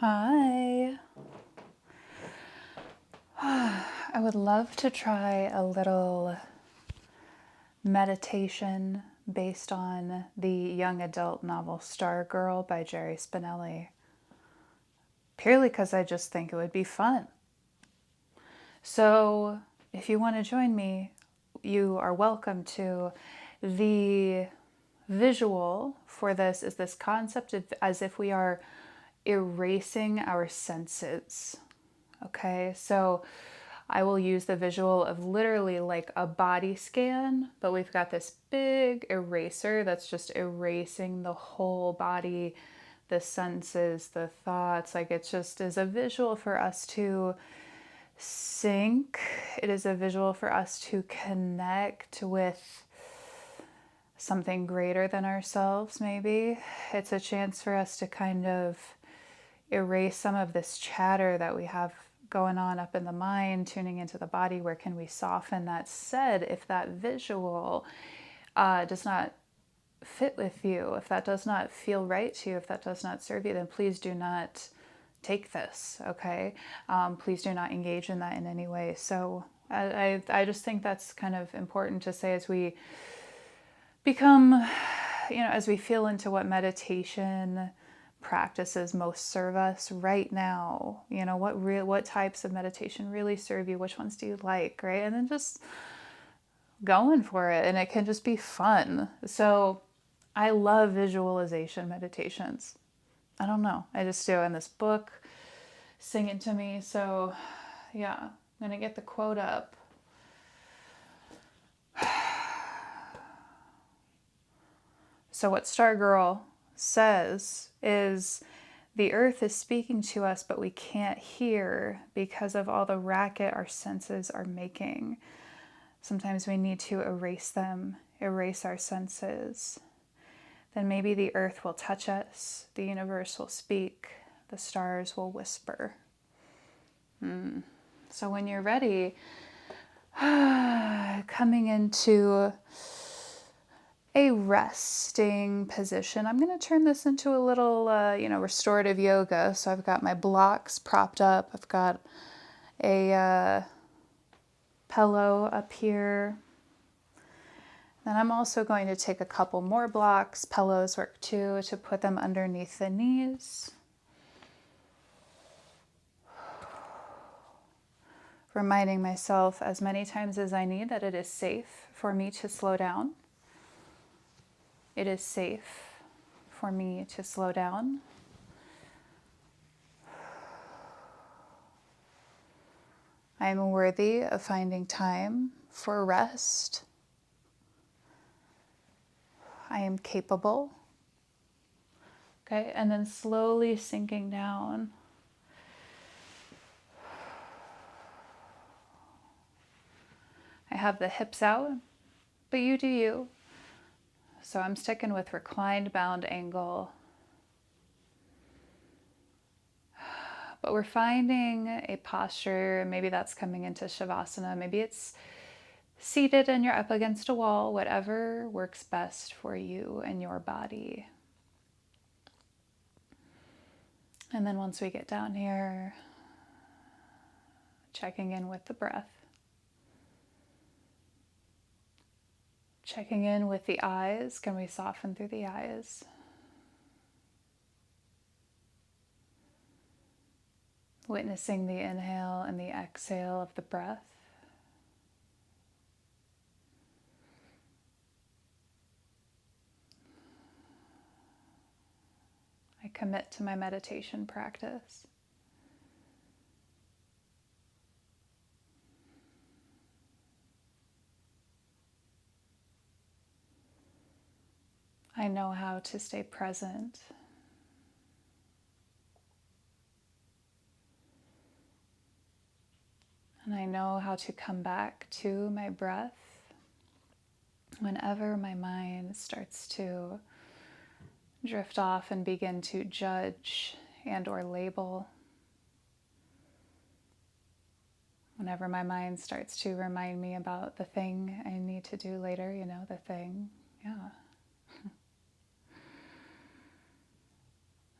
Hi. I would love to try a little meditation based on the young adult novel Stargirl by Jerry Spinelli, purely because I just think it would be fun. So if you want to join me, you are welcome to. The visual for this is this concept of as if we are erasing our senses. Okay, so I will use the visual of literally like a body scan, but we've got this big eraser that's just erasing the whole body, the senses, the thoughts. Like it just is a visual for us to sync. It is a visual for us to connect with something greater than ourselves, maybe. It's a chance for us to kind of erase some of this chatter that we have going on up in the mind, tuning into the body. Where can we soften that? Said, if that visual does not fit with you, if that does not feel right to you, if that does not serve you, then please do not take this, okay? Please do not engage in that in any way. So I just think that's kind of important to say as we become, as we feel into what meditation practices most serve us right now. What types of meditation really serve you? Which ones do you like, right? And then just going for it, and it can just be fun. So I love visualization meditations. I don't know, I just do. And this book singing to me. So yeah, I'm gonna get the quote up. So what Stargirl says is, the earth is speaking to us, but we can't hear because of all the racket our senses are making. Sometimes we need to erase them, erase our senses. Then maybe the earth will touch us, the universe will speak, the stars will whisper. So when you're ready, coming into a resting position. I'm going to turn this into a little, restorative yoga. So I've got my blocks propped up. I've got a pillow up here. Then I'm also going to take a couple more blocks, pillows work too, to put them underneath the knees. Reminding myself as many times as I need that it is safe for me to slow down. It is safe for me to slow down. I am worthy of finding time for rest. I am capable. Okay, and then slowly sinking down. I have the hips out, but you do you. So I'm sticking with reclined bound angle. But we're finding a posture, maybe that's coming into Shavasana, maybe it's seated and you're up against a wall, whatever works best for you and your body. And then once we get down here, checking in with the breath. Checking in with the eyes. Can we soften through the eyes? Witnessing the inhale and the exhale of the breath. I commit to my meditation practice. I know how to stay present. And I know how to come back to my breath whenever my mind starts to drift off and begin to judge and or label. Whenever my mind starts to remind me about the thing I need to do later, the thing, yeah.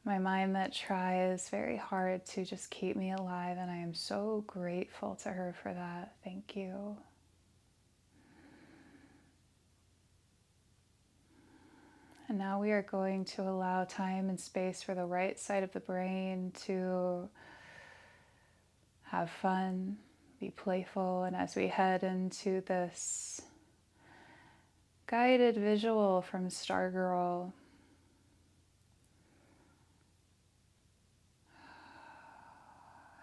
My mind that tries very hard to just keep me alive, and I am so grateful to her for that. Thank you. And now we are going to allow time and space for the right side of the brain to have fun, be playful, and as we head into this guided visual from Stargirl,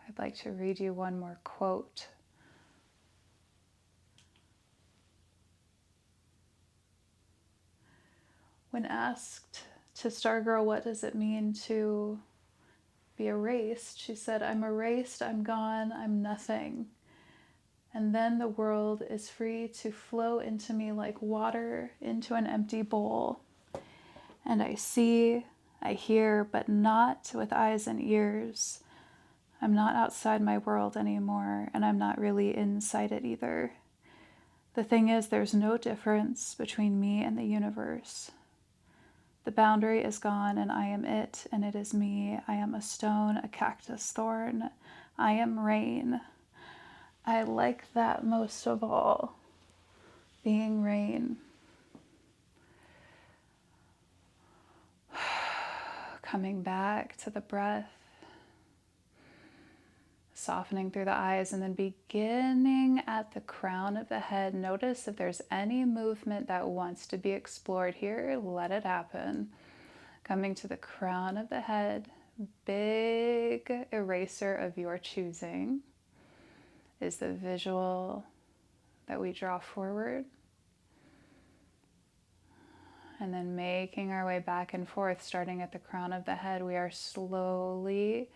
I'd like to read you one more quote. When asked to Stargirl, what does it mean to be erased, she said, I'm erased, I'm gone, I'm nothing. And then the world is free to flow into me like water into an empty bowl. And I see, I hear, but not with eyes and ears. I'm not outside my world anymore, and I'm not really inside it either. The thing is, there's no difference between me and the universe. The boundary is gone, and I am it, and it is me. I am a stone, a cactus thorn. I am rain. I like that most of all, being rain. Coming back to the breath, softening through the eyes, and then beginning at the crown of the head. Notice if there's any movement that wants to be explored here, let it happen. Coming to the crown of the head, big eraser of your choosing is the visual that we draw forward. And then making our way back and forth, starting at the crown of the head, we are slowly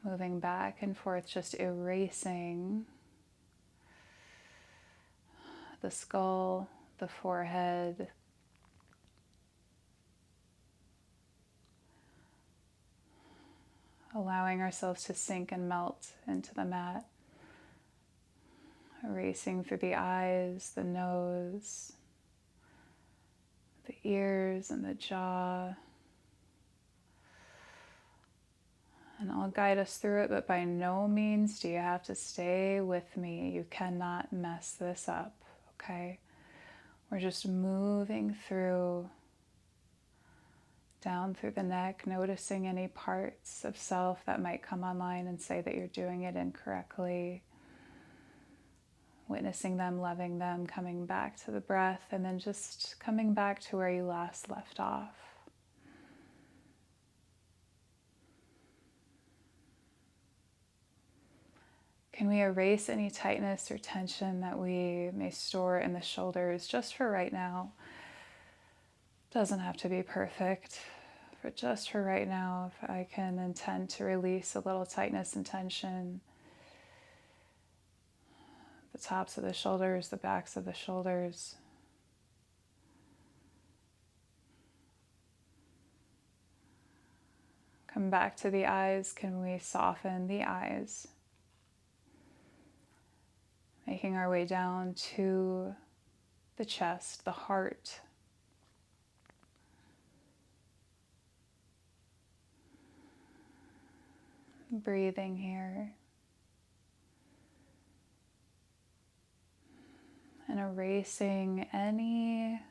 moving back and forth, just erasing the skull, the forehead, allowing ourselves to sink and melt into the mat, erasing through the eyes, the nose, the ears, and the jaw. And I'll guide us through it, but by no means do you have to stay with me. You cannot mess this up, okay? We're just moving through, down through the neck, noticing any parts of self that might come online and say that you're doing it incorrectly. Witnessing them, loving them, coming back to the breath, and then just coming back to where you last left off. Can we erase any tightness or tension that we may store in the shoulders just for right now? Doesn't have to be perfect, but just for right now, if I can intend to release a little tightness and tension, the tops of the shoulders, the backs of the shoulders. Come back to the eyes. Can we soften the eyes? Making our way down to the chest, the heart. Breathing here. And erasing any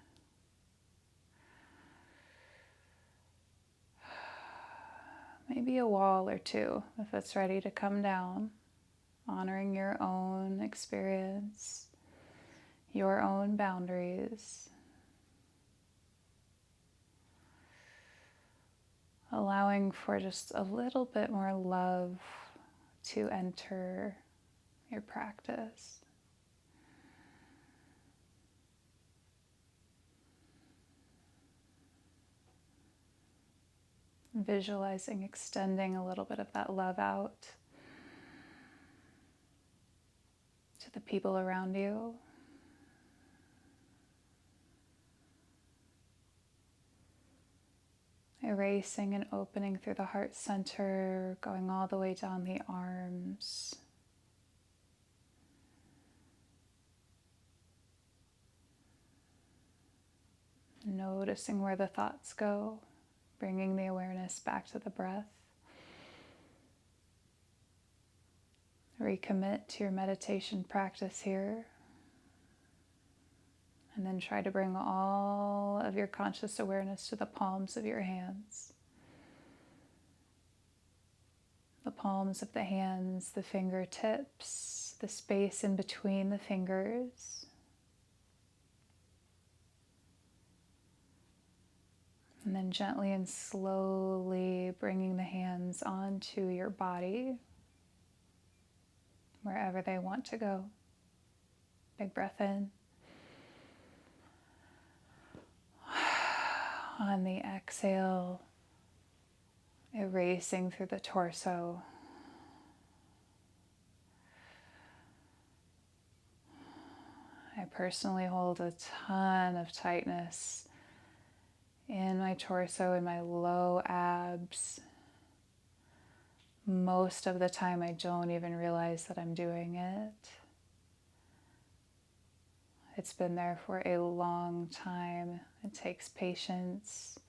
maybe a wall or two if it's ready to come down. Honoring your own experience, your own boundaries. Allowing for just a little bit more love to enter your practice. Visualizing, extending a little bit of that love out to the people around you. Erasing and opening through the heart center, going all the way down the arms. Noticing where the thoughts go. bringing the awareness back to the breath. Recommit to your meditation practice here. And then try to bring all of your conscious awareness to the palms of your hands. The palms of the hands, the fingertips, the space in between the fingers. And then gently and slowly bringing the hands onto your body, wherever they want to go. Big breath in. On the exhale, erasing through the torso. I personally hold a ton of tightness in my torso, in my low abs. Most of the time I don't even realize that I'm doing it. It's been there for a long time. It takes patience.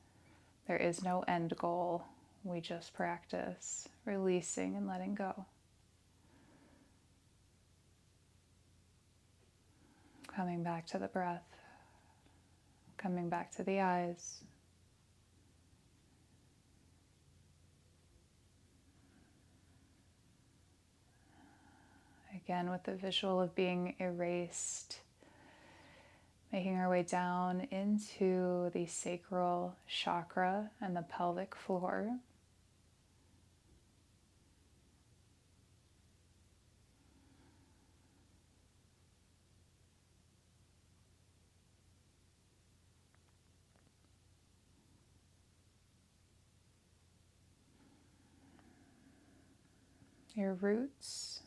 There is no end goal. We just practice releasing and letting go. Coming back to the breath. Coming back to the eyes. Again, with the visual of being erased, making our way down into the sacral chakra and the pelvic floor. Your roots.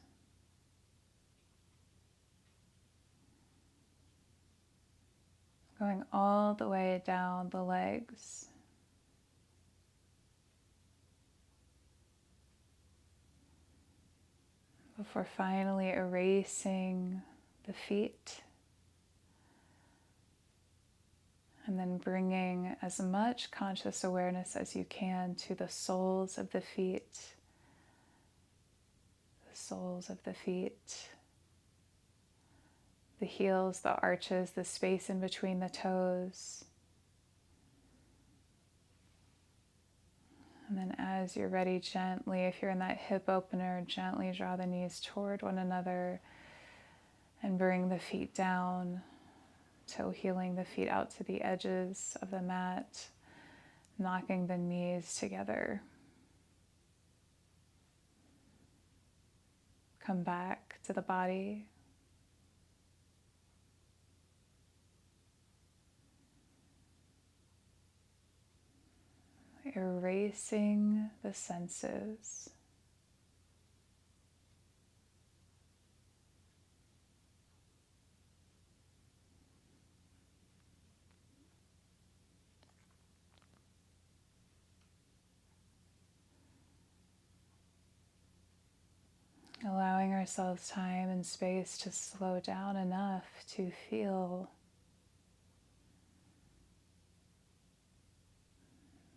Going all the way down the legs. Before finally erasing the feet. And then bringing as much conscious awareness as you can to the soles of the feet. The soles of the feet. The heels, the arches, the space in between the toes. And then as you're ready, gently, if you're in that hip opener, gently draw the knees toward one another and bring the feet down, toe heeling the feet out to the edges of the mat, knocking the knees together. Come back to the body. Erasing the senses. Allowing ourselves time and space to slow down enough to feel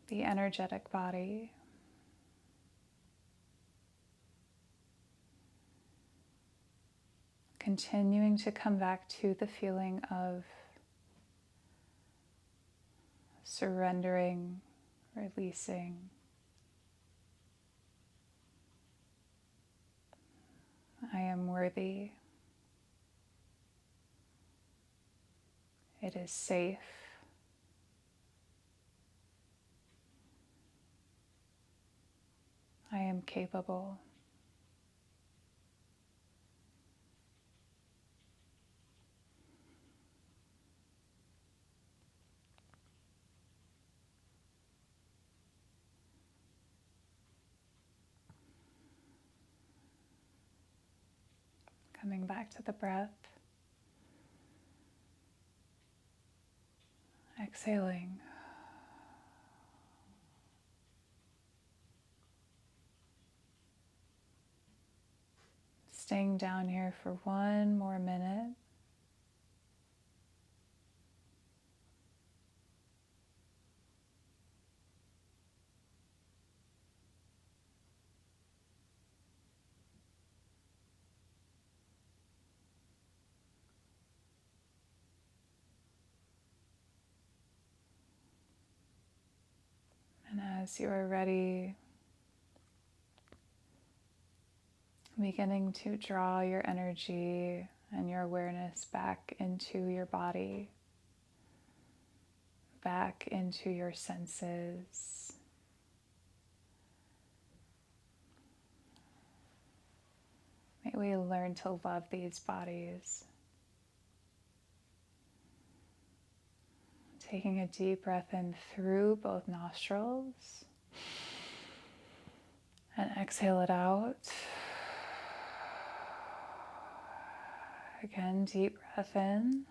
the energetic body. Continuing to come back to the feeling of surrendering, releasing. I am worthy. It is safe. I am capable. Coming back to the breath. Exhaling. Staying down here for one more minute. As you are ready, beginning to draw your energy and your awareness back into your body, back into your senses. May we learn to love these bodies. Taking a deep breath in through both nostrils and exhale it out. Again, deep breath in.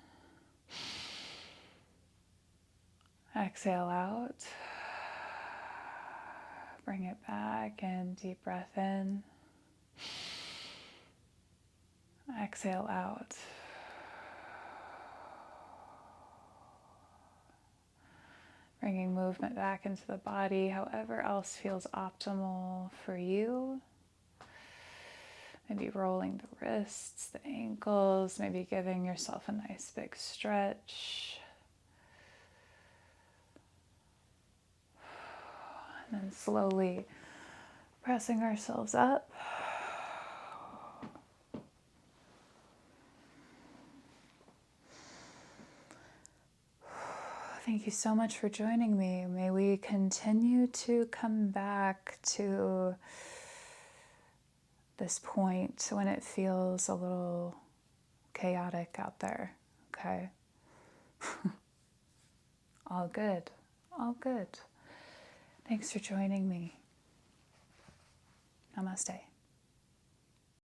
Exhale out. Bring it back and deep breath in. Exhale out. Bringing movement back into the body, however else feels optimal for you. Maybe rolling the wrists, the ankles, maybe giving yourself a nice big stretch. And then slowly pressing ourselves up. Thank you so much for joining me. May we continue to come back to this point when it feels a little chaotic out there, okay? All good, all good. Thanks for joining me. Namaste.